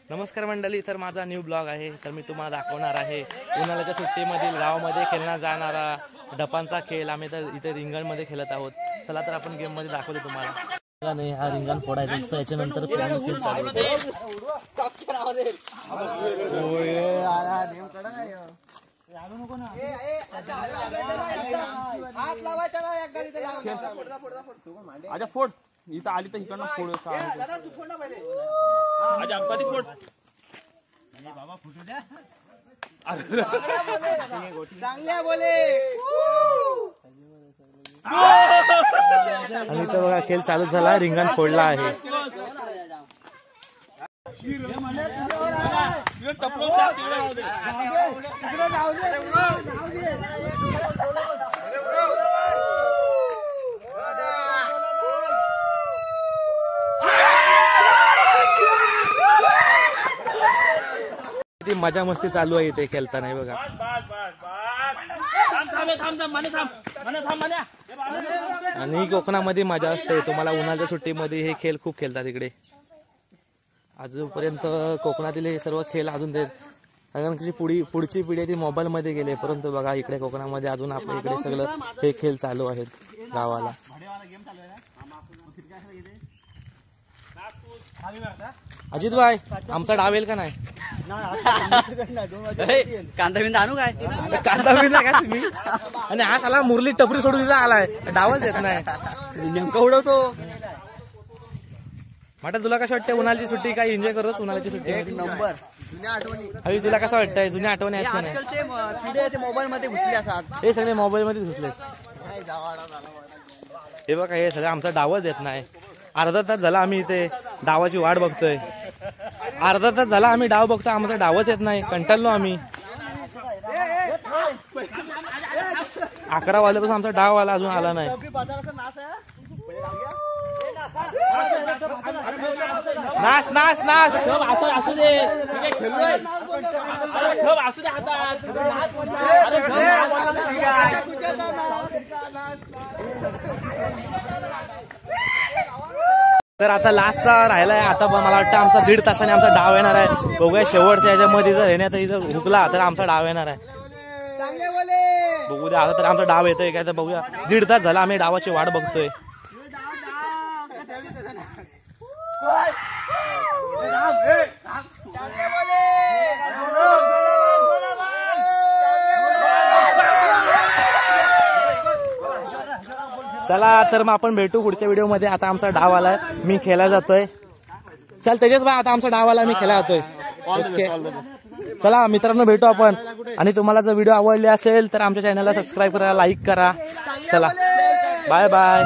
नमस्कार मंडळी, तर माझा न्यू ब्लॉग आहे. तर मी तुम्हाला दाखवणार आहे उन्हाळ्याच्या सुट्टीमधील गावामध्ये खेळला जाणारा डपांचा खेळ. आम्ही तर इथे रिंगणमध्ये खेळत आहोत. चला तर आपण गेम मध्ये दाखवतो तुम्हाला. नाही, हा रिंगण फोडायचा असतो, याच्यानंतर खेळ चालू होतो. आजा फोड इथं आली तर इकडनं फोड आजा अंपाती फोड बाबा फुटू द्या चांगल्या बोले. आणि इथं बघा खेळ चालू झाला, रिंगण फोडला आहे. ती मजा मस्ती चालू आहे इथे खेळताना बघा. आणि कोकणामध्ये मजा असते. तुम्हाला उन्हाळ्याच्या सुट्टीमध्ये हे खेळ खूप खेळतात इकडे. आजूपर्यंत कोकणातील हे सर्व खेळ अजून देत, कारण कशी पुढची पिढी ती मोबाईल मध्ये गेले, परंतु बघा इकडे कोकणामध्ये अजून आपल्या इकडे सगळं हे खेळ चालू आहेत गावाला. अजित भाई, आमचा डाव येईल का नाही? कांदा बिंदा आणू काय? कांदा बिंदा काय तुम्ही? आणि हा साला मुरली टपरी सोडून इथं आलाय, डावच येत नाही. नेमकं उडवतो. म्हटलं तुला कसं वाटतंय उन्हाळ्याची सुट्टी? काय एन्जॉय करतोस उन्हाळ्याची सुट्टी? एक नंबर. अभि तुला कसं वाटतंय? जुन्या आठवणी आहेत का नाही? आजकालचे मोबाईल मध्ये घुसले असतात. हे सगळे मोबाईल मध्ये घुसले. हे बघा, हे सगळं आमचा डावच येत नाही. अर्धा तास झाला आम्ही इथे डावाची वाट बघतोय. अर्धा तास झाला आम्ही डाव बघतोय, आमचा डावच येत नाही. कंटाळलो आम्ही. 11 वाजल्यापासून आमचा डाव आला, अजून आला नाही. नाच नाच नाच असू दे खेळलोय असू दे हातात. तर आता लास्टचा राहिलाय. आता मला वाटतं आमचा 1.5 तासाने आमचा डाव येणार आहे. बघूया शेवटच्या याच्यामध्ये जर येण्यात इथं हुकला तर आमचा डाव येणार आहे. बघू द्या आता तर आमचा डाव येतोय काय, तर बघूया. 1.5 तास झाला आम्ही डावाची वाट बघतोय. चला तर मग आपण भेटू पुढच्या व्हिडिओ मध्ये. आता आमचा डाव आलाय, मी खेळायला जातोय. चल तेजस भाई, आता आमचा डाव आला, मी खेळायला जातोय. ओके, चला मित्रांनो भेटू आपण. आणि तुम्हाला जर व्हिडिओ आवडले असेल तर आमच्या चॅनलला सबस्क्राईब करा, लाईक करा. चला बाय बाय.